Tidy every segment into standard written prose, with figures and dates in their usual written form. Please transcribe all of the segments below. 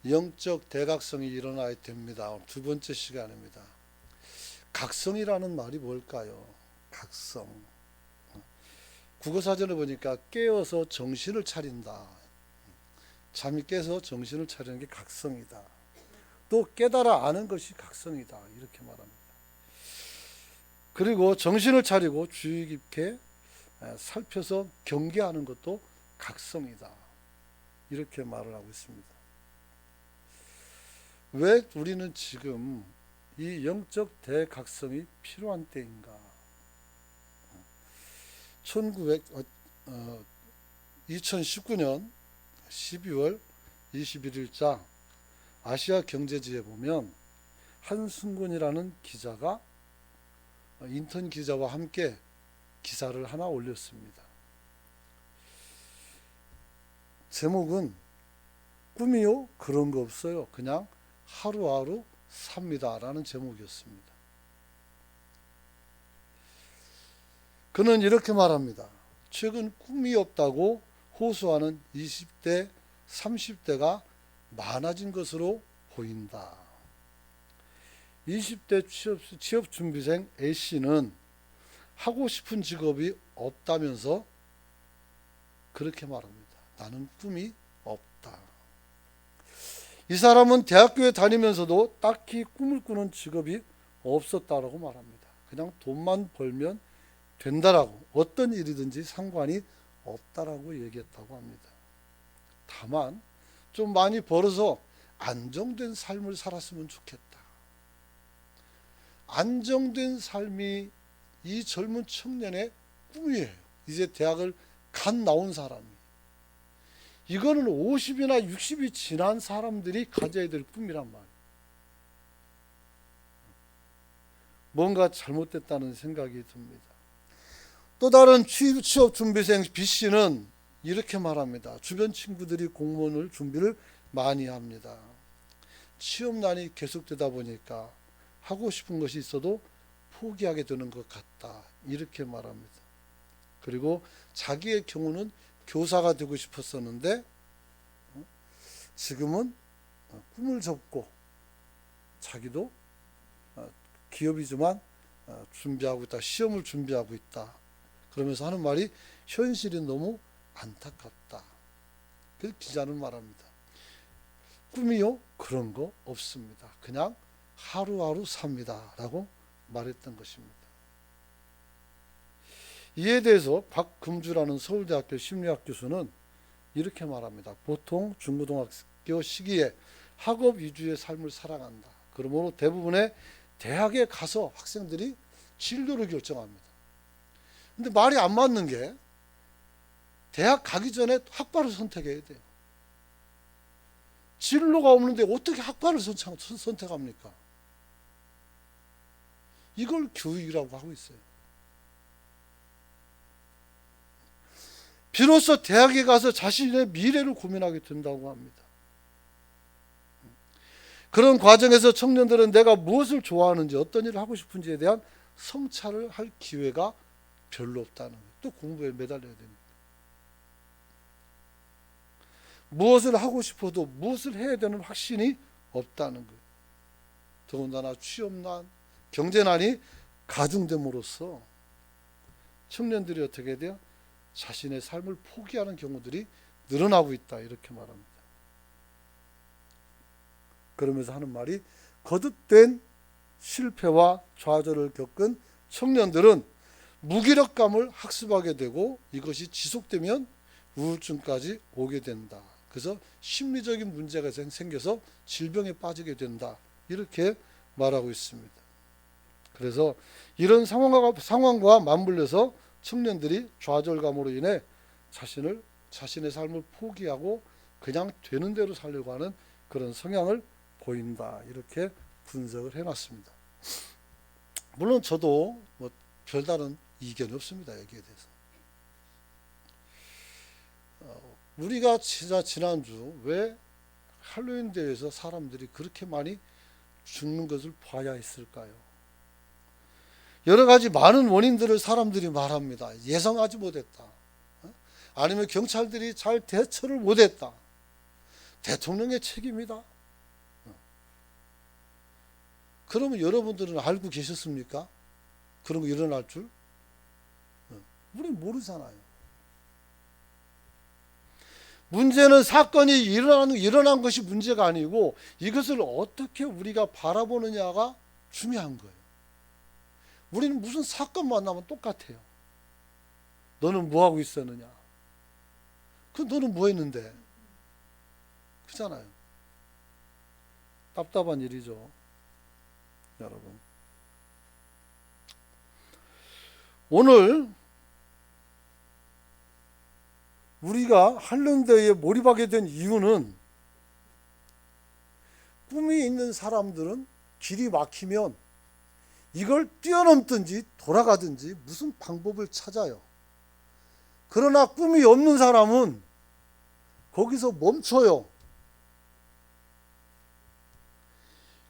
영적 대각성이 일어나야 됩니다. 두 번째 시간입니다. 각성이라는 말이 뭘까요? 각성. 국어사전에 보니까 깨어서 정신을 차린다. 잠이 깨서 정신을 차리는 게 각성이다. 또 깨달아 아는 것이 각성이다. 이렇게 말합니다. 그리고 정신을 차리고 주의 깊게 살펴서 경계하는 것도 각성이다. 이렇게 말을 하고 있습니다. 왜 우리는 지금 이 영적 대각성이 필요한 때인가? 2019년 12월 21일자 아시아 경제지에 보면 한승곤이라는 기자가 인턴 기자와 함께 기사를 하나 올렸습니다. 제목은 꿈이요? 그런 거 없어요. 그냥 하루하루 삽니다. 라는 제목이었습니다. 그는 이렇게 말합니다. 최근 꿈이 없다고 호소하는 20대, 30대가 많아진 것으로 보인다. 20대 취업준비생 A씨는 하고 싶은 직업이 없다면서 그렇게 말합니다. 나는 꿈이 없다. 이 사람은 대학교에 다니면서도 딱히 꿈을 꾸는 직업이 없었다라고 말합니다. 그냥 돈만 벌면 된다라고, 어떤 일이든지 상관이 없다라고 얘기했다고 합니다. 다만 좀 많이 벌어서 안정된 삶을 살았으면 좋겠다. 안정된 삶이 이 젊은 청년의 꿈이에요. 이제 대학을 갓 나온 사람이. 이거는 50이나 60이 지난 사람들이 가져야 될 꿈이란 말이에요. 뭔가 잘못됐다는 생각이 듭니다. 또 다른 취업준비생 B씨는 이렇게 말합니다. 주변 친구들이 공무원을 준비를 많이 합니다. 취업난이 계속되다 보니까 하고 싶은 것이 있어도 포기하게 되는 것 같다. 이렇게 말합니다. 그리고 자기의 경우는 교사가 되고 싶었었는데 지금은 꿈을 접고 자기도 기업이지만 준비하고 있다. 시험을 준비하고 있다. 그러면서 하는 말이 현실이 너무 안타깝다. 그 기자는 말합니다. 꿈이요? 그런 거 없습니다. 그냥 하루하루 삽니다. 라고 말했던 것입니다. 이에 대해서 박금주라는 서울대학교 심리학 교수는 이렇게 말합니다. 보통 중고등학교 시기에 학업 위주의 삶을 살아간다. 그러므로 대부분의 대학에 가서 학생들이 진로를 결정합니다. 근데 말이 안 맞는 게 대학 가기 전에 학과를 선택해야 돼요. 진로가 없는데 어떻게 학과를 선택합니까? 이걸 교육이라고 하고 있어요. 비로소 대학에 가서 자신의 미래를 고민하게 된다고 합니다. 그런 과정에서 청년들은 내가 무엇을 좋아하는지 어떤 일을 하고 싶은지에 대한 성찰을 할 기회가 별로 없다는 거예요. 또 공부에 매달려야 됩니다. 무엇을 하고 싶어도 무엇을 해야 되는 확신이 없다는 거예요. 더군다나 취업난, 경제난이 가중됨으로써 청년들이 어떻게 돼요? 자신의 삶을 포기하는 경우들이 늘어나고 있다. 이렇게 말합니다. 그러면서 하는 말이 거듭된 실패와 좌절을 겪은 청년들은 무기력감을 학습하게 되고 이것이 지속되면 우울증까지 오게 된다. 그래서 심리적인 문제가 생겨서 질병에 빠지게 된다. 이렇게 말하고 있습니다. 그래서 이런 상황과 맞물려서 청년들이 좌절감으로 인해 자신의 삶을 포기하고 그냥 되는 대로 살려고 하는 그런 성향을 보인다. 이렇게 분석을 해놨습니다. 물론 저도 별다른 이견이 없습니다. 여기에 대해서. 우리가 지난주 왜 할로윈 대회에서 사람들이 그렇게 많이 죽는 것을 봐야 했을까요? 여러 가지 많은 원인들을 사람들이 말합니다. 예상하지 못했다. 아니면 경찰들이 잘 대처를 못했다. 대통령의 책임이다. 그러면 여러분들은 알고 계셨습니까? 그런 거 일어날 줄? 우리는 모르잖아요. 문제는 사건이 일어난 것이 문제가 아니고 이것을 어떻게 우리가 바라보느냐가 중요한 거예요. 우리는 무슨 사건 만나면 똑같아요. 너는 뭐 하고 있었느냐? 너는 뭐 했는데? 그렇잖아요. 답답한 일이죠. 여러분. 오늘 우리가 할런데에 몰입하게 된 이유는 꿈이 있는 사람들은 길이 막히면 이걸 뛰어넘든지 돌아가든지 무슨 방법을 찾아요. 그러나 꿈이 없는 사람은 거기서 멈춰요.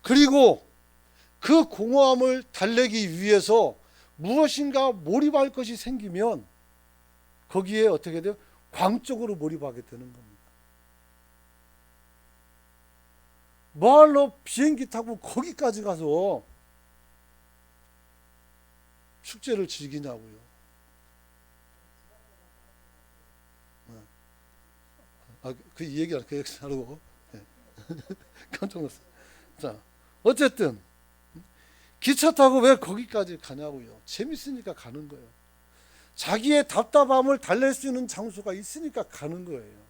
그리고 그 공허함을 달래기 위해서 무엇인가 몰입할 것이 생기면 거기에 어떻게 돼요? 광적으로 몰입하게 되는 겁니다. 뭐하러 비행기 타고 거기까지 가서 축제를 즐기냐고요. 그 얘기를 그 얘기 하려고 깜짝 놀랐어요. 자, 어쨌든 기차 타고 왜 거기까지 가냐고요. 재밌으니까 가는 거예요. 자기의 답답함을 달랠 수 있는 장소가 있으니까 가는 거예요.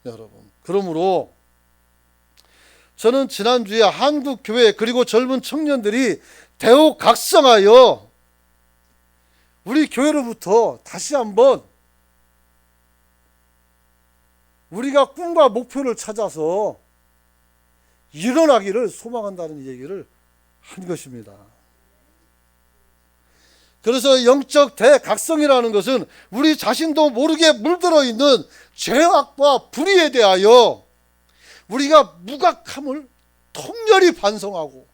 여러분, 그러므로 저는 지난주에 한국 교회 그리고 젊은 청년들이 대우각성하여 우리 교회로부터 다시 한번 우리가 꿈과 목표를 찾아서 일어나기를 소망한다는 얘기를 한 것입니다. 그래서 영적 대각성이라는 것은 우리 자신도 모르게 물들어 있는 죄악과 불의에 대하여 우리가 무각함을 통렬히 반성하고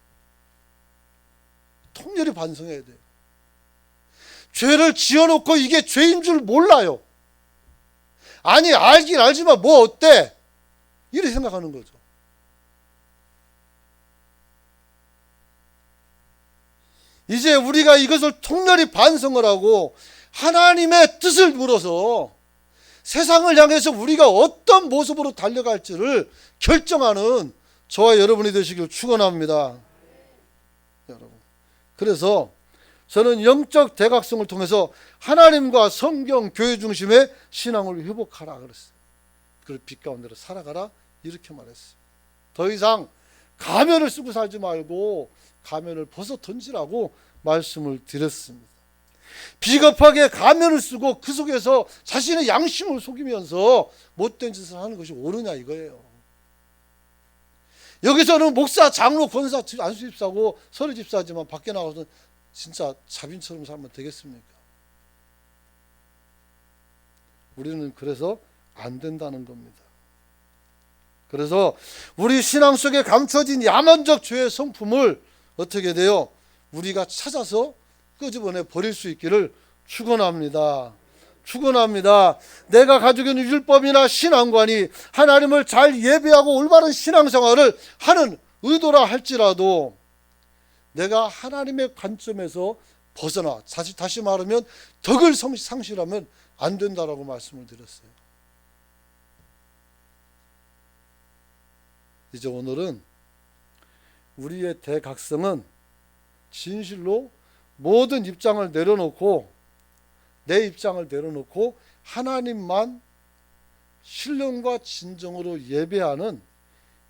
통렬히 반성해야 돼요. 죄를 지어놓고 이게 죄인 줄 몰라요. 아니 알긴 알지만 뭐 어때? 이렇게 생각하는 거죠. 이제 우리가 이것을 통렬히 반성을 하고 하나님의 뜻을 물어서 세상을 향해서 우리가 어떤 모습으로 달려갈지를 결정하는 저와 여러분이 되시길 축원합니다. 여러분. 그래서 저는 영적 대각성을 통해서 하나님과 성경, 교회 중심의 신앙을 회복하라 그랬어요. 그걸 빛 가운데로 살아가라 이렇게 말했어요. 더 이상 가면을 쓰고 살지 말고 가면을 벗어 던지라고 말씀을 드렸습니다. 비겁하게 가면을 쓰고 그 속에서 자신의 양심을 속이면서 못된 짓을 하는 것이 옳으냐 이거예요. 여기서는 목사, 장로, 권사, 안수집사고 서류집사지만 밖에 나가서 진짜 자빈처럼 살면 되겠습니까? 우리는 그래서 안 된다는 겁니다. 그래서 우리 신앙 속에 감춰진 야만적 죄의 성품을 어떻게 돼요? 우리가 찾아서 끄집어내 버릴 수 있기를 축원합니다. 축원합니다. 내가 가지고 있는 율법이나 신앙관이 하나님을 잘 예배하고 올바른 신앙생활을 하는 의도라 할지라도 내가 하나님의 관점에서 벗어나 다시 말하면 덕을 상실하면 안 된다라고 말씀을 드렸어요. 이제 오늘은 우리의 대각성은 진실로 모든 입장을 내려놓고 내 입장을 내려놓고 하나님만 신령과 진정으로 예배하는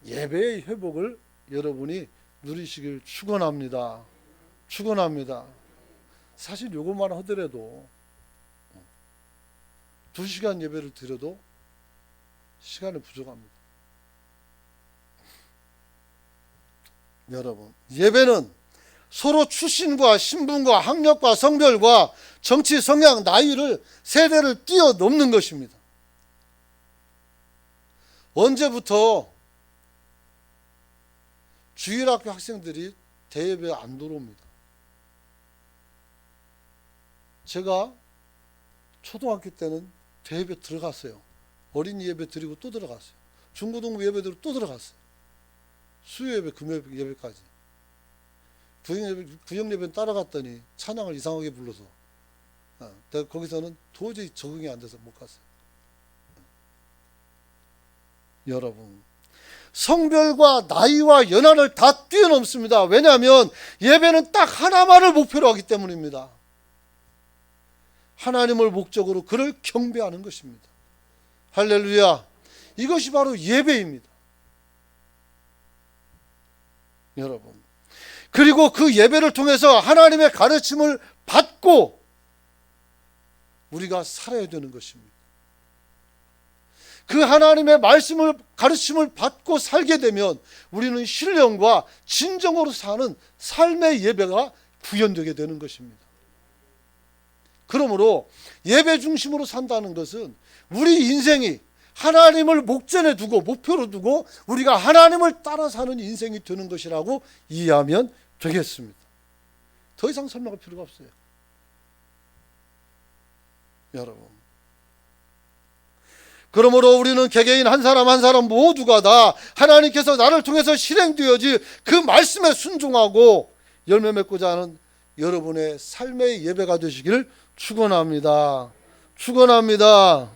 예배의 회복을 여러분이 누리시길 축원합니다. 축원합니다. 사실 요것만 하더라도 2시간 예배를 드려도 시간이 부족합니다. 여러분, 예배는 서로 출신과 신분과 학력과 성별과 정치 성향 나이를 세대를 뛰어넘는 것입니다. 언제부터 주일학교 학생들이 대예배에 안 들어옵니다. 제가 초등학교 때는 대예배 들어갔어요. 어린이 예배 드리고 또 들어갔어요. 중고등부 예배 드리고 또 들어갔어요. 수요 예배, 금요 예배까지. 구역 예배는 따라갔더니 찬양을 이상하게 불러서 내가 거기서는 도저히 적응이 안 돼서 못 갔어요. 여러분, 성별과 나이와 연하를 다 뛰어넘습니다. 왜냐하면 예배는 딱 하나만을 목표로 하기 때문입니다. 하나님을 목적으로 그를 경배하는 것입니다. 할렐루야. 이것이 바로 예배입니다. 여러분, 그리고 그 예배를 통해서 하나님의 가르침을 받고 우리가 살아야 되는 것입니다. 그 하나님의 말씀을 가르침을 받고 살게 되면 우리는 신령과 진정으로 사는 삶의 예배가 구현되게 되는 것입니다. 그러므로 예배 중심으로 산다는 것은 우리 인생이 하나님을 목전에 두고 목표로 두고 우리가 하나님을 따라 사는 인생이 되는 것이라고 이해하면 되겠습니다. 더 이상 설명할 필요가 없어요. 여러분, 그러므로 우리는 개개인 한 사람 한 사람 모두가 다 하나님께서 나를 통해서 실행되어질 그 말씀에 순종하고 열매 맺고자 하는 여러분의 삶의 예배가 되시기를 축원합니다. 축원합니다.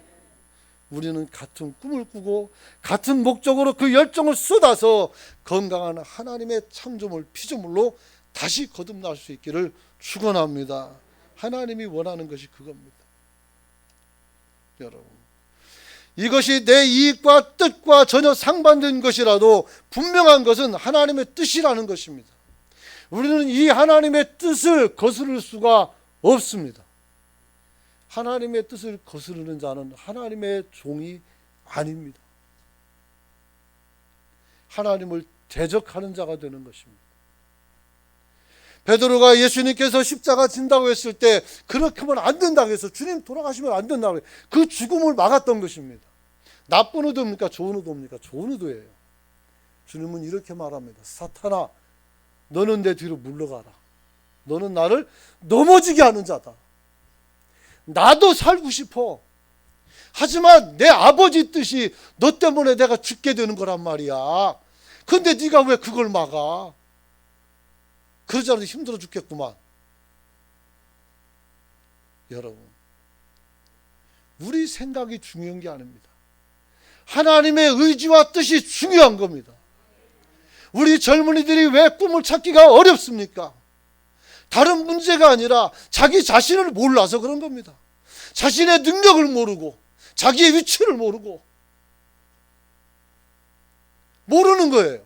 우리는 같은 꿈을 꾸고 같은 목적으로 그 열정을 쏟아서 건강한 하나님의 창조물 피조물로 다시 거듭날 수 있기를 축원합니다. 하나님이 원하는 것이 그겁니다. 여러분, 이것이 내 이익과 뜻과 전혀 상반된 것이라도 분명한 것은 하나님의 뜻이라는 것입니다. 우리는 이 하나님의 뜻을 거스를 수가 없습니다. 하나님의 뜻을 거스르는 자는 하나님의 종이 아닙니다. 하나님을 대적하는 자가 되는 것입니다. 베드로가 예수님께서 십자가 진다고 했을 때 그렇게 하면 안 된다고 해서 주님 돌아가시면 안 된다고 해서 그 죽음을 막았던 것입니다. 나쁜 의도입니까? 좋은 의도입니까? 좋은 의도예요. 주님은 이렇게 말합니다. 사탄아, 너는 내 뒤로 물러가라. 너는 나를 넘어지게 하는 자다. 나도 살고 싶어. 하지만 내 아버지 뜻이 너 때문에 내가 죽게 되는 거란 말이야. 근데 네가 왜 그걸 막아? 그러지 않아도 힘들어 죽겠구만. 여러분, 우리 생각이 중요한 게 아닙니다. 하나님의 의지와 뜻이 중요한 겁니다. 우리 젊은이들이 왜 꿈을 찾기가 어렵습니까? 다른 문제가 아니라 자기 자신을 몰라서 그런 겁니다. 자신의 능력을 모르고 자기의 위치를 모르고 모르는 거예요.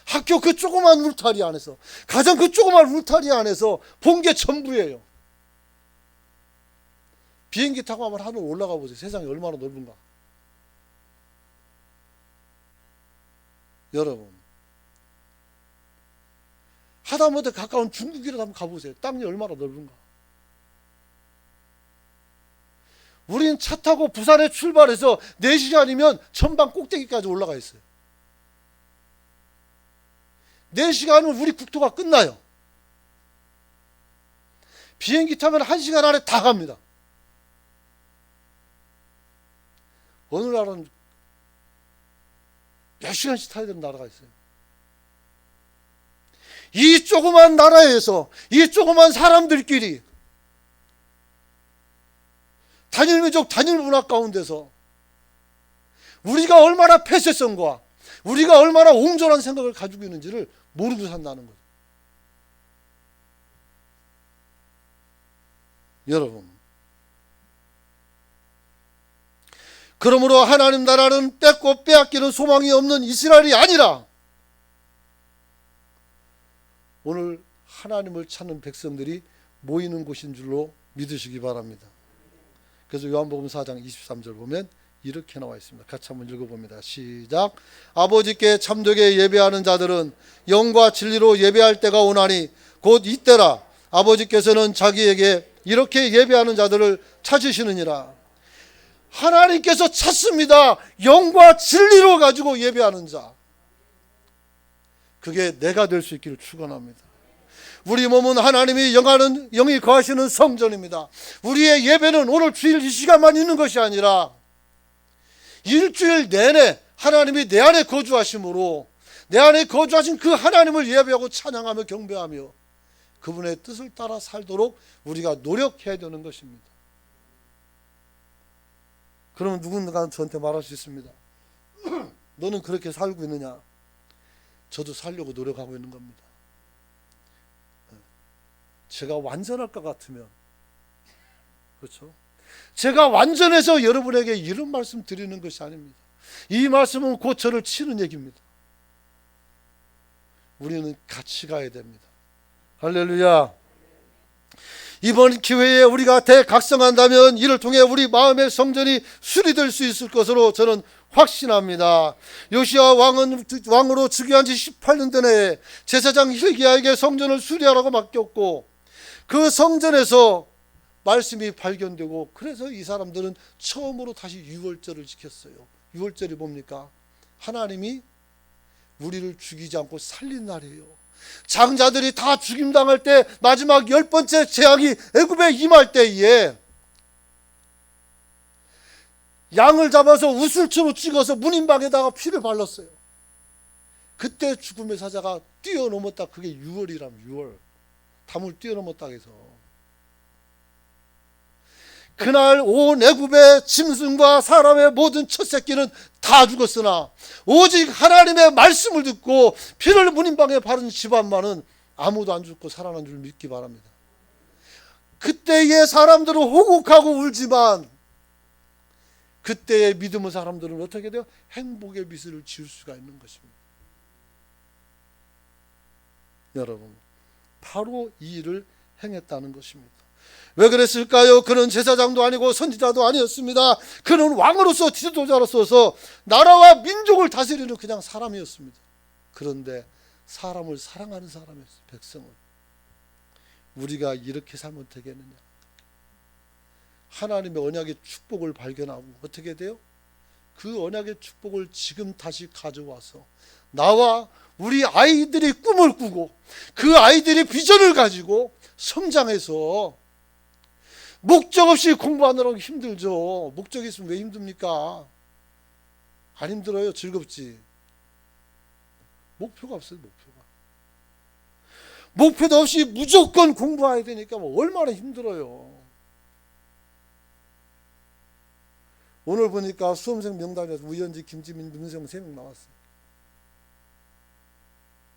학교 그 조그만 울타리 안에서, 가정 그 조그만 울타리 안에서 본 게 전부예요. 비행기 타고 한번 하늘 올라가 보세요. 세상이 얼마나 넓은가. 여러분, 하다못해 가까운 중국이라도 한번 가보세요. 땅이 얼마나 넓은가. 우리는 차 타고 부산에 출발해서 4시간이면 전방 꼭대기까지 올라가 있어요. 4시간은 우리 국토가 끝나요. 비행기 타면 1시간 안에 다 갑니다. 어느 나라는 몇 시간씩 타야 되는 나라가 있어요. 이 조그만 나라에서 이 조그만 사람들끼리 단일민족 단일문화 가운데서 우리가 얼마나 폐쇄성과 우리가 얼마나 옹졸한 생각을 가지고 있는지를 모르고 산다는 거죠. 여러분, 그러므로 하나님 나라는 뺏고 빼앗기는 소망이 없는 이스라엘이 아니라 오늘 하나님을 찾는 백성들이 모이는 곳인 줄로 믿으시기 바랍니다. 그래서 요한복음 4장 23절 보면 이렇게 나와 있습니다. 같이 한번 읽어봅니다. 시작. 아버지께 참되게 예배하는 자들은 영과 진리로 예배할 때가 오나니 곧 이때라. 아버지께서는 자기에게 이렇게 예배하는 자들을 찾으시느니라. 하나님께서 찾습니다. 영과 진리로 가지고 예배하는 자. 그게 내가 될 수 있기를 축원합니다. 우리 몸은 하나님이 영이 거하시는 성전입니다. 우리의 예배는 오늘 주일 이 시간만 있는 것이 아니라 일주일 내내 하나님이 내 안에 거주하심으로 내 안에 거주하신 그 하나님을 예배하고 찬양하며 경배하며 그분의 뜻을 따라 살도록 우리가 노력해야 되는 것입니다. 그러면 누군가 저한테 말할 수 있습니다. 너는 그렇게 살고 있느냐? 저도 살려고 노력하고 있는 겁니다. 제가 완전할 것 같으면, 그렇죠? 제가 완전해서 여러분에게 이런 말씀 드리는 것이 아닙니다. 이 말씀은 곧 저를 치는 얘기입니다. 우리는 같이 가야 됩니다. 할렐루야. 이번 기회에 우리가 대각성한다면 이를 통해 우리 마음의 성전이 수리될 수 있을 것으로 저는 확신합니다. 요시야 왕은 왕으로 즉위한 지 18년 전에 제사장 hil기야에게 성전을 수리하라고 맡겼고 그 성전에서 말씀이 발견되고 그래서 이 사람들은 처음으로 다시 유월절을 지켰어요. 유월절이 뭡니까? 하나님이 우리를 죽이지 않고 살린 날이에요. 장자들이 다 죽임당할 때 마지막 10번째 재앙이 애굽에 임할 때에 양을 잡아서 우슬초로 찍어서 문인방에다가 피를 발랐어요. 그때 죽음의 사자가 뛰어넘었다. 그게 유월이라면 유월. 담을 뛰어넘었다 해서 그날 온 애굽의 짐승과 사람의 모든 첫 새끼는 다 죽었으나 오직 하나님의 말씀을 듣고 피를 문인방에 바른 집안만은 아무도 안 죽고 살아난 줄 믿기 바랍니다. 그때의 사람들은 호국하고 울지만 그때의 믿음의 사람들은 어떻게 돼요? 행복의 미소를 지을 수가 있는 것입니다. 여러분, 바로 이 일을 행했다는 것입니다. 왜 그랬을까요? 그는 제사장도 아니고 선지자도 아니었습니다. 그는 왕으로서 지도자로서 나라와 민족을 다스리는 그냥 사람이었습니다. 그런데 사람을 사랑하는 사람이었어요. 백성을. 우리가 이렇게 살면 되겠느냐? 하나님의 언약의 축복을 발견하고 어떻게 돼요? 그 언약의 축복을 지금 다시 가져와서 나와 우리 아이들이 꿈을 꾸고 그 아이들이 비전을 가지고 성장해서 목적 없이 공부하느라고 힘들죠. 목적이 있으면 왜 힘듭니까? 안 힘들어요. 즐겁지. 목표가 없어요. 목표도 없이 무조건 공부해야 되니까 얼마나 힘들어요. 오늘 보니까 수험생 명단에서 우연지, 김지민, 문세영 3명 나왔어요.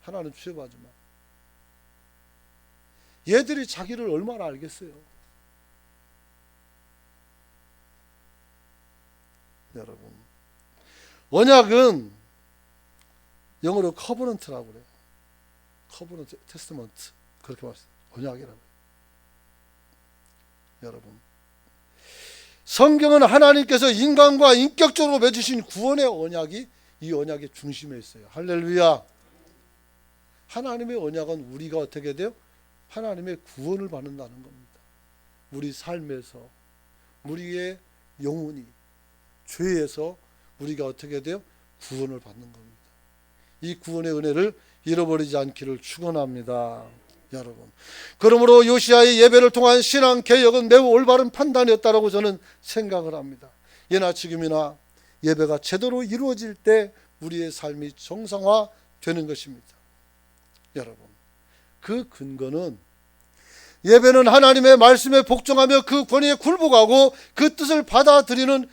하나는 취업하지 마. 얘들이 자기를 얼마나 알겠어요. 여러분, 언약은 영어로 커버넌트라고 그래요. 커버넌트, 테스트먼트 그렇게 말해요. 언약이라고. 여러분, 성경은 하나님께서 인간과 인격적으로 맺으신 구원의 언약이 이 언약의 중심에 있어요. 할렐루야. 하나님의 언약은 우리가 어떻게 돼요? 하나님의 구원을 받는다는 겁니다. 우리 삶에서 우리의 영혼이 죄에서 우리가 어떻게 돼요? 구원을 받는 겁니다. 이 구원의 은혜를 잃어버리지 않기를 축원합니다. 여러분, 그러므로 요시야의 예배를 통한 신앙 개혁은 매우 올바른 판단이었다고 저는 생각을 합니다. 예나 지금이나 예배가 제대로 이루어질 때 우리의 삶이 정상화되는 것입니다. 여러분, 그 근거는 예배는 하나님의 말씀에 복종하며 그 권위에 굴복하고 그 뜻을 받아들이는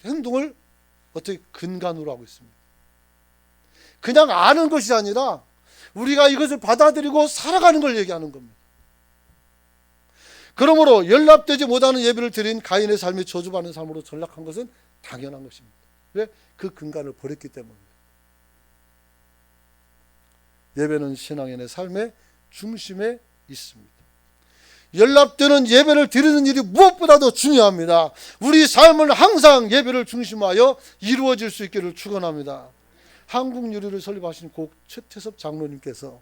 행동을 어떻게 근간으로 하고 있습니다. 그냥 아는 것이 아니라 우리가 이것을 받아들이고 살아가는 걸 얘기하는 겁니다. 그러므로 연락되지 못하는 예배를 드린 가인의 삶이 저주받는 삶으로 전락한 것은 당연한 것입니다. 왜? 그 근간을 버렸기 때문에. 예배는 신앙인의 삶의 중심에 있습니다. 연락되는 예배를 드리는 일이 무엇보다도 중요합니다. 우리 삶은 항상 예배를 중심하여 이루어질 수 있기를 축원합니다. 한국유리를 설립하신 고 최태섭 장로님께서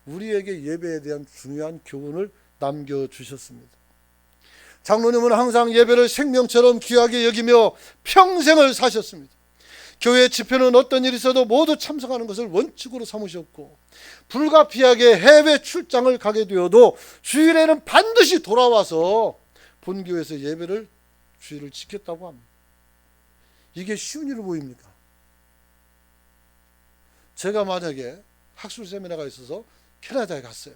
우리에게 예배에 대한 중요한 교훈을 남겨주셨습니다. 장로님은 항상 예배를 생명처럼 귀하게 여기며 평생을 사셨습니다. 교회 집회는 어떤 일이 있어도 모두 참석하는 것을 원칙으로 삼으셨고 불가피하게 해외 출장을 가게 되어도 주일에는 반드시 돌아와서 본교회에서 예배를 주일을 지켰다고 합니다. 이게 쉬운 일로 보입니까? 제가 만약에 학술 세미나가 있어서 캐나다에 갔어요.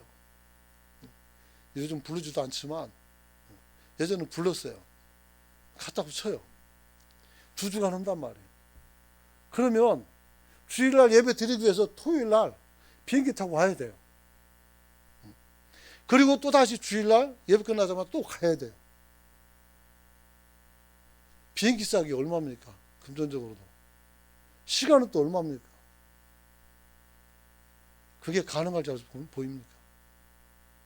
요즘 부르지도 않지만 예전에 불렀어요. 갖다 붙여요. 2주간 한단 말이에요. 그러면 주일날 예배 드리기 위해서 토요일날 비행기 타고 와야 돼요. 그리고 또 다시 주일날 예배 끝나자마자 또 가야 돼요. 비행기 싸기 얼마입니까? 금전적으로도. 시간은 또 얼마입니까? 그게 가능할 줄 보입니까?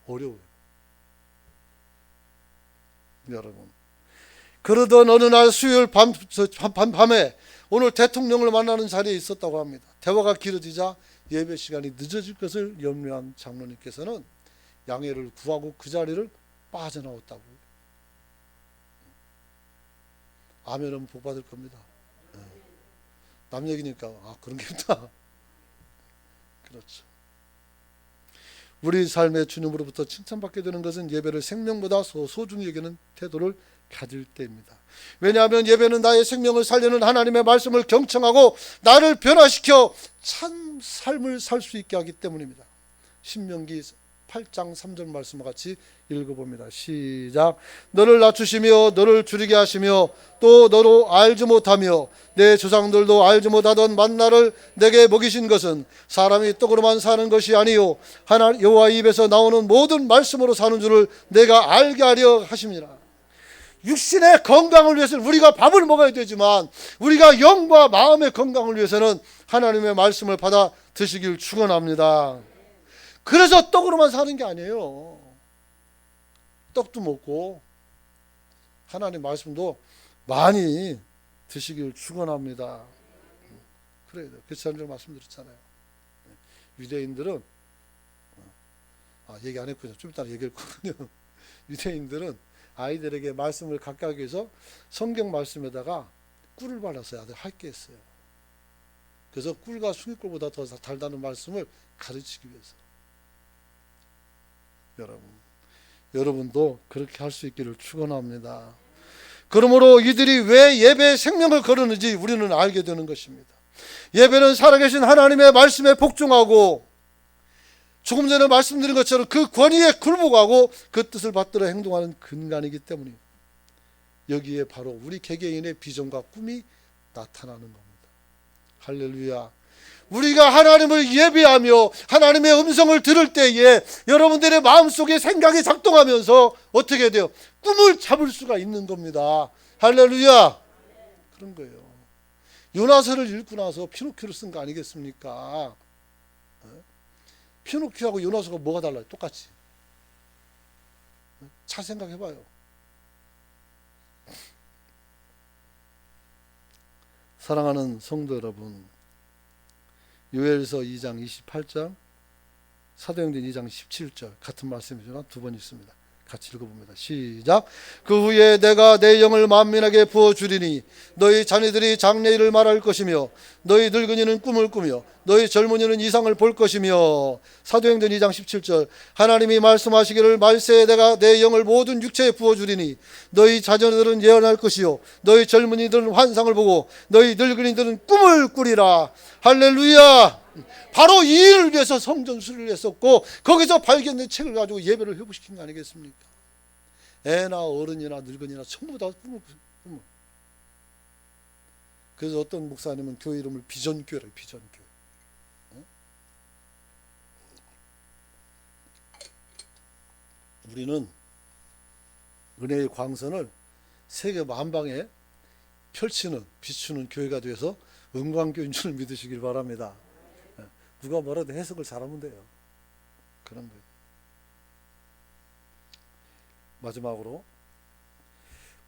어려워요. 여러분, 그러던 어느 날 수요일 밤에 오늘 대통령을 만나는 자리에 있었다고 합니다. 대화가 길어지자 예배 시간이 늦어질 것을 염려한 장로님께서는 양해를 구하고 그 자리를 빠져나왔다고. 아멘은 복 받을 겁니다. 남 얘기니까 그런 게 있다. 그렇죠. 우리 삶의 주님으로부터 칭찬받게 되는 것은 예배를 생명보다 소중히 여기는 태도를 가질 때입니다. 왜냐하면 예배는 나의 생명을 살리는 하나님의 말씀을 경청하고 나를 변화시켜 참 삶을 살 수 있게 하기 때문입니다. 신명기 8장 3절 말씀과 같이 읽어봅니다. 시작. 너를 낮추시며 너를 줄이게 하시며 또 너로 알지 못하며 내 조상들도 알지 못하던 만나를 내게 먹이신 것은 사람이 떡으로만 사는 것이 아니요 하나님 여호와 입에서 나오는 모든 말씀으로 사는 줄을 내가 알게 하려 하심이라. 육신의 건강을 위해서는 우리가 밥을 먹어야 되지만 우리가 영과 마음의 건강을 위해서는 하나님의 말씀을 받아 드시길 축원합니다. 그래서 떡으로만 사는 게 아니에요. 떡도 먹고 하나님 말씀도 많이 드시길 축원합니다. 그래야 돼요. 그렇지 말씀드렸잖아요. 유대인들은 얘기 안 했군요. 좀 이따 얘기할 거거든요. 유대인들은 아이들에게 말씀을 갖게 하기 위해서 성경 말씀에다가 꿀을 발랐어요. 아들 할게 했어요. 그래서 꿀과 숭이꿀보다 더 달다는 말씀을 가르치기 위해서. 여러분도 그렇게 할 수 있기를 축원합니다. 그러므로 이들이 왜 예배의 생명을 거르는지 우리는 알게 되는 것입니다. 예배는 살아계신 하나님의 말씀에 복종하고 조금 전에 말씀드린 것처럼 그 권위에 굴복하고 그 뜻을 받들어 행동하는 근간이기 때문입니다. 여기에 바로 우리 개개인의 비전과 꿈이 나타나는 겁니다. 할렐루야. 우리가 하나님을 예배하며 하나님의 음성을 들을 때에 여러분들의 마음속에 생각이 작동하면서 어떻게 돼요? 꿈을 잡을 수가 있는 겁니다. 할렐루야. 그런 거예요. 요나서를 읽고 나서 피노키오를 쓴 거 아니겠습니까? 피노키오하고 요나서가 뭐가 달라요? 똑같이. 잘 생각해봐요. 사랑하는 성도 여러분, 요엘서 2장 28절, 사도행전 2장 17절 같은 말씀이지만 두 번 있습니다. 같이 읽어봅니다. 시작. 그 후에 내가 내 영을 만민에게 부어주리니 너희 자녀들이 장래일을 말할 것이며 너희 늙은이는 꿈을 꾸며 너희 젊은이는 이상을 볼 것이며. 사도행전 2장 17절 하나님이 말씀하시기를 말세에 내가 내 영을 모든 육체에 부어주리니 너희 자녀들은 예언할 것이요 너희 젊은이들은 환상을 보고 너희 늙은이들은 꿈을 꾸리라. 할렐루야. 바로 이 일을 위해서 성전수리를 했었고 거기서 발견된 책을 가지고 예배를 회복시킨 거 아니겠습니까? 애나 어른이나 늙은이나 전부 다 꿈을. 그래서 어떤 목사님은 교회 이름을 비전교회라고. 비전교회. 우리는 은혜의 광선을 세계 만방에 펼치는 비추는 교회가 되어서 은광교인 줄 믿으시길 바랍니다. 누가 뭐라도 해석을 잘하면 돼요. 그런 거예요. 마지막으로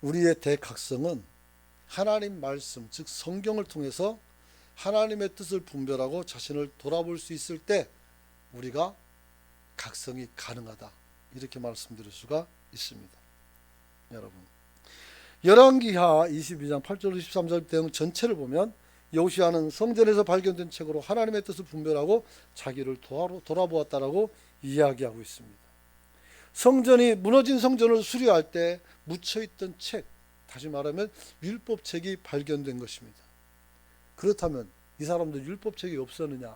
우리의 대각성은 하나님 말씀, 즉 성경을 통해서 하나님의 뜻을 분별하고 자신을 돌아볼 수 있을 때 우리가 각성이 가능하다. 이렇게 말씀드릴 수가 있습니다. 여러분, 열왕기하 22장 8절 23절 내용 전체를 보면 여호시아는 성전에서 발견된 책으로 하나님의 뜻을 분별하고 자기를 돌아보았다라고 이야기하고 있습니다. 성전이 무너진 성전을 수리할 때 묻혀있던 책, 다시 말하면 율법책이 발견된 것입니다. 그렇다면 이 사람들 율법책이 없었느냐?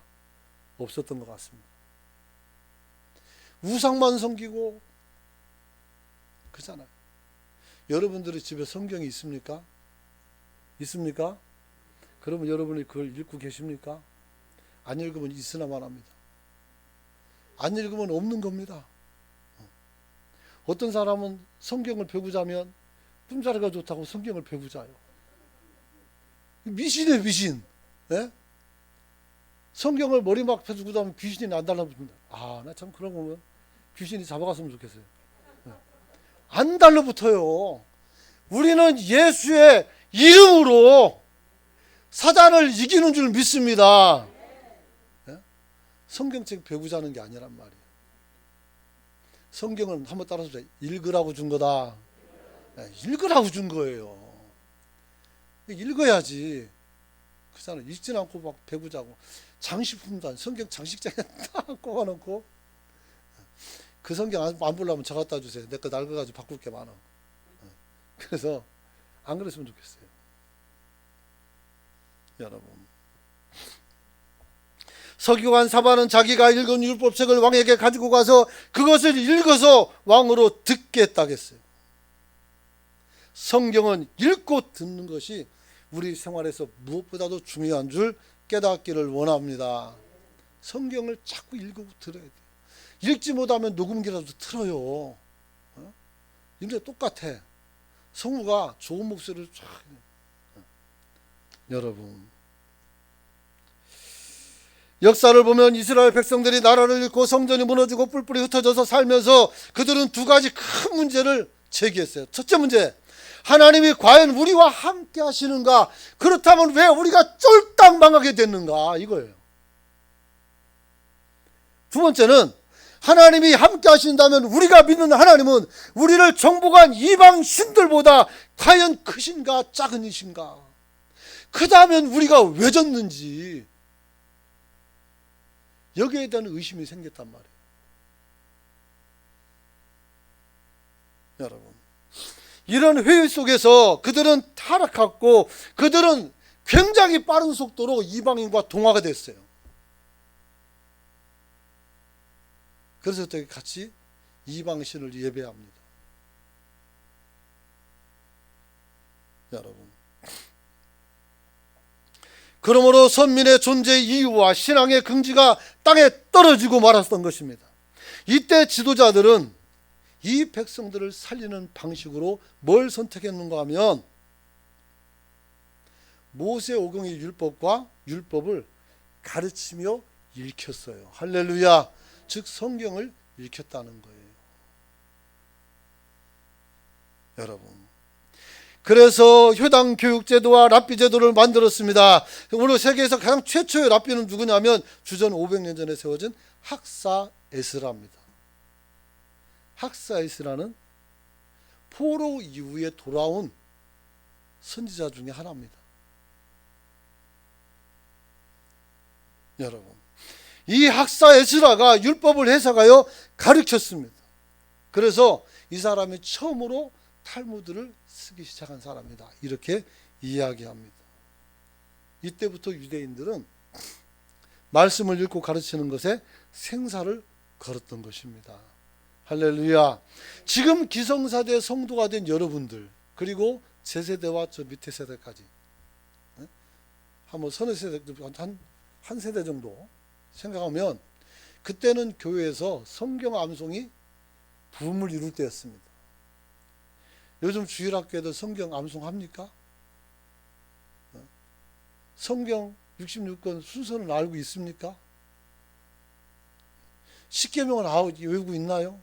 없었던 것 같습니다. 우상만 섬기고 그렇잖아요. 여러분들의 집에 성경이 있습니까? 있습니까? 그러면 여러분이 그걸 읽고 계십니까? 안 읽으면 있으나만 합니다. 안 읽으면 없는 겁니다. 어떤 사람은 성경을 배우자면 꿈자리가 좋다고 성경을 배우자요. 미신이에요, 미신. 네? 성경을 머리맡에 두고 다면 귀신이 안 달라붙는다. 아, 나 참 그런 거 보면 귀신이 잡아갔으면 좋겠어요. 네. 안 달라붙어요. 우리는 예수의 이름으로 사단을 이기는 줄 믿습니다. 네? 성경책 배우자는 게 아니란 말이에요. 성경은 한번 따라서 읽으라고 준 거다. 네, 읽으라고 준 거예요. 읽어야지. 그 사람 읽진 않고 막 배우자고. 장식품도 성경 장식장에 딱 꽂아놓고 그 성경 안 보려면 저 갖다 주세요. 내 거 낡아가지고 바꿀 게 많아. 그래서 안 그랬으면 좋겠어요. 여러분, 서기관 사반은 자기가 읽은 율법책을 왕에게 가지고 가서 그것을 읽어서 왕으로 듣게 했다겠어요. 성경은 읽고 듣는 것이 우리 생활에서 무엇보다도 중요한 줄 깨닫기를 원합니다. 성경을 자꾸 읽고 들어야 돼요. 읽지 못하면 녹음기라도 틀어요. 이게 똑같아. 성우가 좋은 목소리를 쫙. 여러분, 역사를 보면 이스라엘 백성들이 나라를 잃고 성전이 무너지고 뿔뿔이 흩어져서 살면서 그들은 두 가지 큰 문제를 제기했어요. 첫째 문제, 하나님이 과연 우리와 함께 하시는가? 그렇다면 왜 우리가 쫄딱 망하게 됐는가? 이거예요. 두 번째는, 하나님이 함께 하신다면 우리가 믿는 하나님은 우리를 정복한 이방 신들보다 과연 크신가 작은 이신가? 크다면 우리가 왜 졌는지 여기에 대한 의심이 생겼단 말이에요. 여러분, 이런 회의 속에서 그들은 타락했고 그들은 굉장히 빠른 속도로 이방인과 동화가 됐어요. 그래서 어떻게 같이 이방신을 예배합니다. 여러분, 그러므로 선민의 존재 이유와 신앙의 긍지가 땅에 떨어지고 말았던 것입니다. 이때 지도자들은 이 백성들을 살리는 방식으로 뭘 선택했는가 하면 모세오경의 율법과 율법을 가르치며 읽혔어요. 할렐루야. 즉 성경을 읽혔다는 거예요. 여러분, 그래서 효당 교육제도와 랍비제도를 만들었습니다. 오늘 세계에서 가장 최초의 랍비는 누구냐면 주전 500년 전에 세워진 학사 에스라입니다. 학사 에스라는 포로 이후에 돌아온 선지자 중에 하나입니다. 여러분, 이 학사 에스라가 율법을 해석하여 가르쳤습니다. 그래서 이 사람이 처음으로 탈무드를 쓰기 시작한 사람이다. 이렇게 이야기합니다. 이때부터 유대인들은 말씀을 읽고 가르치는 것에 생사를 걸었던 것입니다. 할렐루야. 지금 기성사대 성도가 된 여러분들, 그리고 제 세대와 저 밑에 세대까지 한번 서너 세대, 한 세대 정도 생각하면 그때는 교회에서 성경 암송이 붐을 이룰 때였습니다. 요즘 주일학교에도 성경 암송합니까? 성경 66권 순서는 알고 있습니까? 십계명은 외우고 있나요?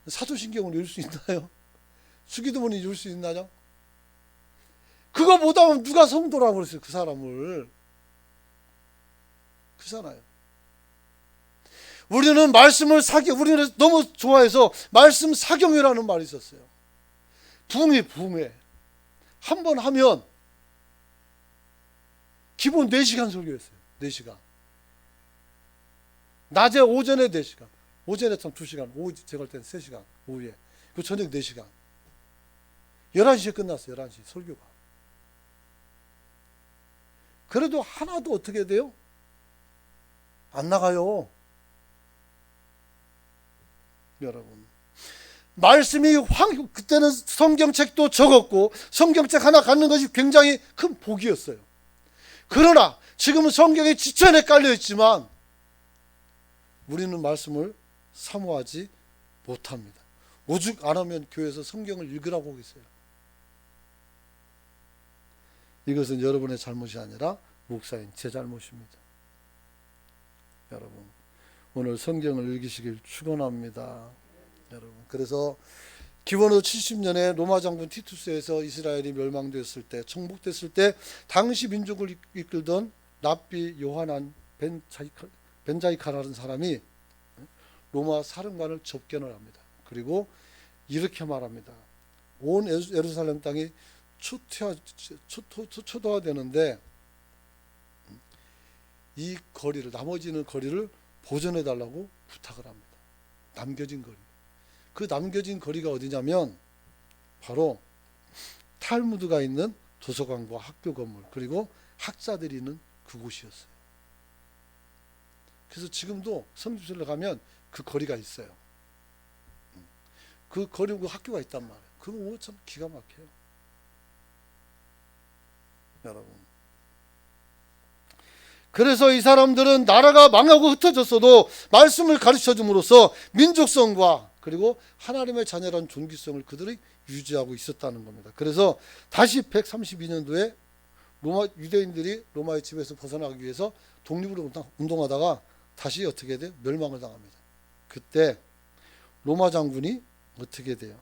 사도신경을 읽을 수 있나요? 수기도문을 읽을 수 있나요? 그거 못하면 누가 성도라고 그랬어요? 그 사람을. 그잖아요. 우리는 말씀을 우리는 너무 좋아해서 말씀 사경이라는 말이 있었어요. 붐에 한 번 하면 기본 4시간 설교했어요. 4시간. 낮에 오전에 4시간. 오전에 참 2시간. 오후 제가 할 때는 3시간. 오후에. 그 저녁 4시간. 11시에 끝났어요. 11시 설교가. 그래도 하나도 어떻게 돼요? 안 나가요. 여러분, 말씀이 그때는 성경책도 적었고 성경책 하나 갖는 것이 굉장히 큰 복이었어요. 그러나 지금은 성경에 지천에 깔려 있지만 우리는 말씀을 사모하지 못합니다. 오죽 안 하면 교회에서 성경을 읽으라고 하겠어요. 이것은 여러분의 잘못이 아니라 목사인 제 잘못입니다. 여러분, 오늘 성경을 읽으시길 축원합니다. 여러분, 그래서 기원후 70년에 로마 장군 티투스에서 이스라엘이 멸망됐을 때, 정복됐을 때 당시 민족을 이끌던 랍비 요하난 벤자이카라는 사람이 로마 사령관을 접견을 합니다. 그리고 이렇게 말합니다. 온 예루살렘 땅이 초토화되는데 이 거리를, 나머지는 거리를 보존해 달라고 부탁을 합니다. 남겨진 거리. 그 남겨진 거리가 어디냐면 바로 탈무드가 있는 도서관과 학교 건물, 그리고 학자들이 있는 그곳이었어요. 그래서 지금도 성지순례 가면 그 거리가 있어요. 그 거리, 그 학교가 있단 말이에요. 그거 참 기가 막혀요. 여러분, 그래서 이 사람들은 나라가 망하고 흩어졌어도 말씀을 가르쳐 줌으로써 민족성과 그리고 하나님의 자녀라는 존귀성을 그들이 유지하고 있었다는 겁니다. 그래서 다시 132년도에 유대인들이 로마의 집에서 벗어나기 위해서 독립으로 운동하다가 다시 어떻게 돼요? 멸망을 당합니다. 그때 로마 장군이 어떻게 돼요?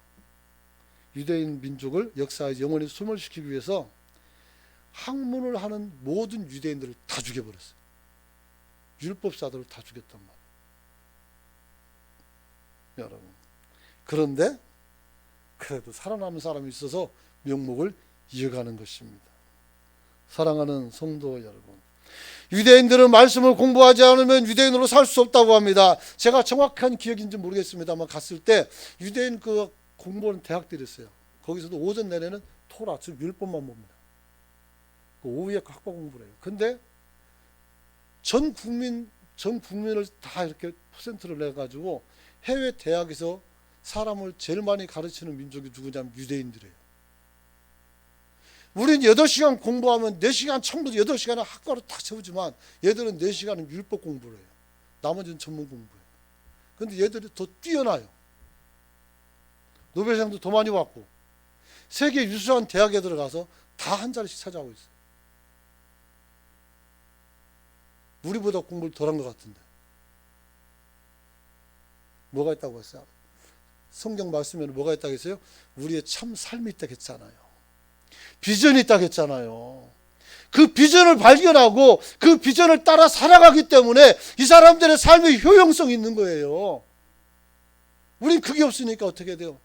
유대인 민족을 역사에 영원히 소멸시키기 위해서 학문을 하는 모든 유대인들을 다 죽여버렸어요. 율법사들을 다 죽였단 말이에요. 여러분, 그런데 그래도 살아남은 사람이 있어서 명목을 이어가는 것입니다. 사랑하는 성도 여러분, 유대인들은 말씀을 공부하지 않으면 유대인으로 살 수 없다고 합니다. 제가 정확한 기억인지 모르겠습니다만 갔을 때 유대인 그 공부하는 대학들이 있어요. 거기서도 오전 내내는 토라, 즉 율법만 봅니다. 오후에 학과 공부를 해요. 근데 전 국민을 다 이렇게 퍼센트를 내가지고 해외 대학에서 사람을 제일 많이 가르치는 민족이 누구냐면 유대인들이에요. 우린 8시간 공부하면 4시간, 처음부터 8시간을 학과로 딱 세우지만 얘들은 4시간은 율법 공부를 해요. 나머지는 전문 공부예요. 근데 얘들이 더 뛰어나요. 노벨상도 더 많이 받고 세계 유수한 대학에 들어가서 다 한 자리씩 차지하고 있어요. 우리보다 공부를 덜 한 것 같은데. 뭐가 있다고 했어요? 성경 말씀에는 뭐가 있다고 했어요? 우리의 참 삶이 있다고 했잖아요. 비전이 있다고 했잖아요. 그 비전을 발견하고 그 비전을 따라 살아가기 때문에 이 사람들의 삶의 효용성이 있는 거예요. 우린 그게 없으니까 어떻게 돼요?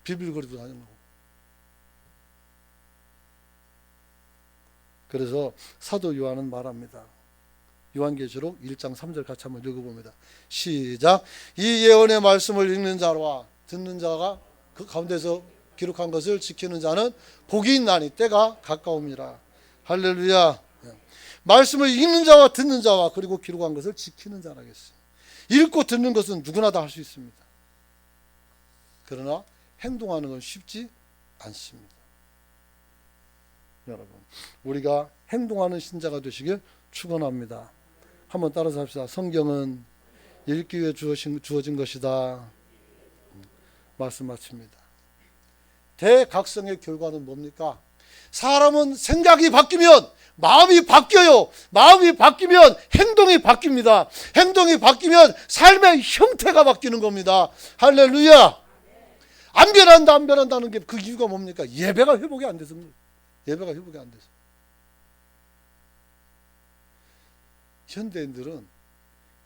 비빌거리고 다니는 거고. 그래서 사도 요한은 말합니다. 요한계시록 1장 3절 같이 한번 읽어봅니다. 시작. 이 예언의 말씀을 읽는 자와 듣는 자가 그 가운데서 기록한 것을 지키는 자는 복이 있나니 때가 가까움이라. 할렐루야. 말씀을 읽는 자와 듣는 자와 그리고 기록한 것을 지키는 자라겠어요. 읽고 듣는 것은 누구나 다 할 수 있습니다. 그러나 행동하는 건 쉽지 않습니다. 여러분, 우리가 행동하는 신자가 되시길 축원합니다. 한번 따라서 합시다. 성경은 읽기 위해 주어진 것이다. 말씀 마칩니다. 대각성의 결과는 뭡니까? 사람은 생각이 바뀌면 마음이 바뀌어요. 마음이 바뀌면 행동이 바뀝니다. 행동이 바뀌면 삶의 형태가 바뀌는 겁니다. 할렐루야. 안 변한다는 게 그 이유가 뭡니까? 예배가 회복이 안 돼서. 예배가 회복이 안 돼서. 현대인들은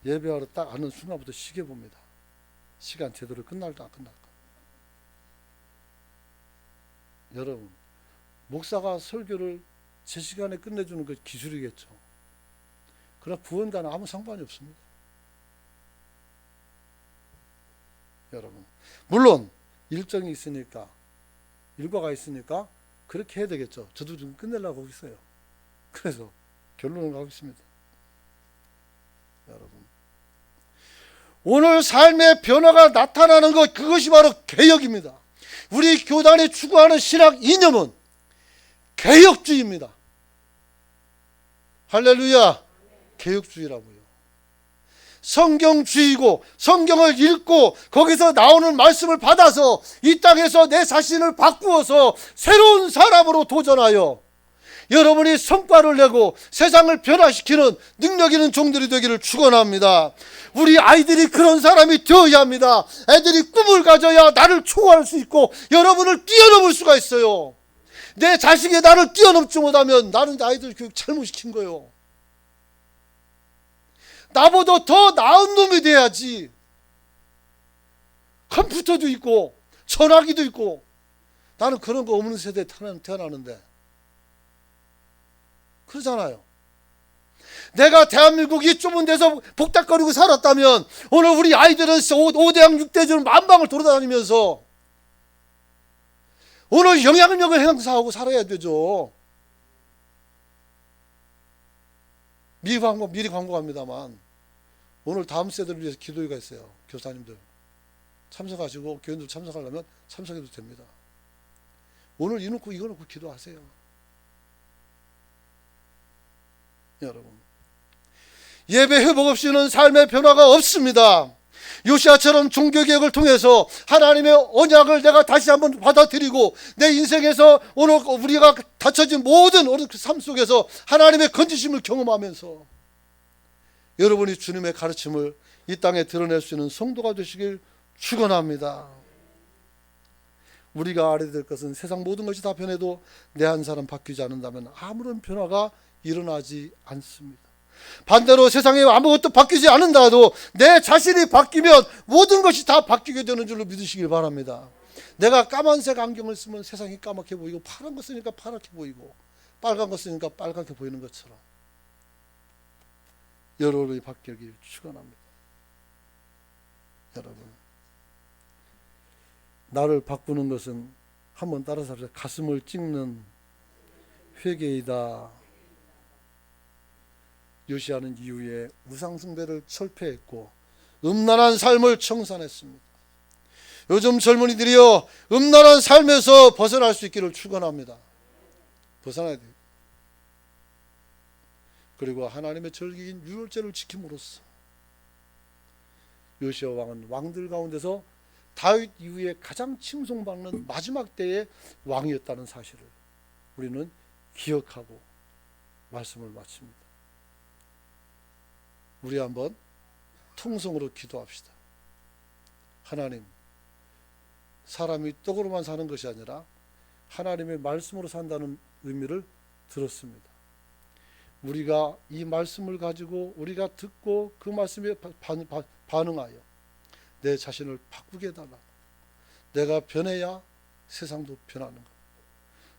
예배하러 딱 하는 순간부터 시계 봅니다. 시간 제대로 끝날까 안 끝날까. 여러분, 목사가 설교를 제 시간에 끝내주는 그 기술이겠죠. 그러나 구원과는 아무 상관이 없습니다. 여러분, 물론 일정이 있으니까 일과가 있으니까 그렇게 해야 되겠죠. 저도 좀 끝내려고 하고 있어요. 그래서 결론을 가고 있습니다. 여러분, 오늘 삶의 변화가 나타나는 것, 그것이 바로 개혁입니다. 우리 교단이 추구하는 신학 이념은 개혁주의입니다. 할렐루야. 개혁주의라고요. 성경주의고, 성경을 읽고 거기서 나오는 말씀을 받아서 이 땅에서 내 자신을 바꾸어서 새로운 사람으로 도전하여 여러분이 성과를 내고 세상을 변화시키는 능력 있는 종들이 되기를 축원합니다. 우리 아이들이 그런 사람이 되어야 합니다. 애들이 꿈을 가져야 나를 초월할 수 있고 여러분을 뛰어넘을 수가 있어요. 내 자식이 나를 뛰어넘지 못하면 나는 아이들 교육 잘못시킨 거예요. 나보다 더 나은 놈이 돼야지. 컴퓨터도 있고 전화기도 있고. 나는 그런 거 없는 세대에 태어나는데 그러잖아요. 내가 대한민국 이 좁은 데서 복닥거리고 살았다면 오늘 우리 아이들은 5대양 6대주를 만방을 돌아다니면서 오늘 영향력을 행사하고 살아야 되죠. 미리 광고합니다만 오늘 다음 세대를 위해서 기도회가 있어요. 교사님들 참석하시고 교인들 참석하려면 참석해도 됩니다. 오늘 이거 놓고 기도하세요. 여러분, 예배 회복 없이는 삶의 변화가 없습니다. 요시아처럼 종교개혁을 통해서 하나님의 언약을 내가 다시 한번 받아들이고 내 인생에서 오늘 우리가 닫혀진 모든 삶 속에서 하나님의 건지심을 경험하면서 여러분이 주님의 가르침을 이 땅에 드러낼 수 있는 성도가 되시길 축원합니다. 우리가 알아야 될 것은 세상 모든 것이 다 변해도 내 한 사람 바뀌지 않는다면 아무런 변화가 일어나지 않습니다. 반대로 세상에 아무것도 바뀌지 않는다도 내 자신이 바뀌면 모든 것이 다 바뀌게 되는 줄로 믿으시길 바랍니다. 내가 까만색 안경을 쓰면 세상이 까맣게 보이고 파란 거 쓰니까 파랗게 보이고 빨간 거 쓰니까 빨갛게 보이는 것처럼 여러분이 바뀌길 축원합니다. 여러분, 나를 바꾸는 것은 한번 따라서 합시다. 가슴을 찍는 회개이다. 요시아는 이후에 우상숭배를 철폐했고 음란한 삶을 청산했습니다. 요즘 젊은이들이요, 음란한 삶에서 벗어날 수 있기를 축원합니다. 벗어나야 돼요. 그리고 하나님의 절기인 유월절을 지킴으로써 요시아 왕은 왕들 가운데서 다윗 이후에 가장 칭송받는 마지막 때의 왕이었다는 사실을 우리는 기억하고 말씀을 마칩니다. 우리 한번 통성으로 기도합시다. 하나님, 사람이 떡으로만 사는 것이 아니라 하나님의 말씀으로 산다는 의미를 들었습니다. 우리가 이 말씀을 가지고 우리가 듣고 그 말씀에 반응하여 내 자신을 바꾸게 해달라. 내가 변해야 세상도 변하는 것.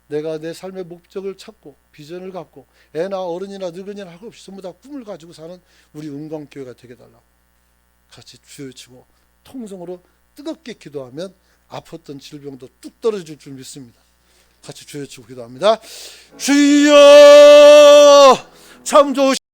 내가 내 삶의 목적을 찾고 비전을 갖고 애나 어른이나 늙은이나 할 것 없이 전부 다 꿈을 가지고 사는 우리 은광교회가 되게 해달라고 같이 주여 외치고 통성으로 뜨겁게 기도하면 아팠던 질병도 뚝 떨어질 줄 믿습니다. 같이 주여 외치고 기도합니다. 주여 참 좋으신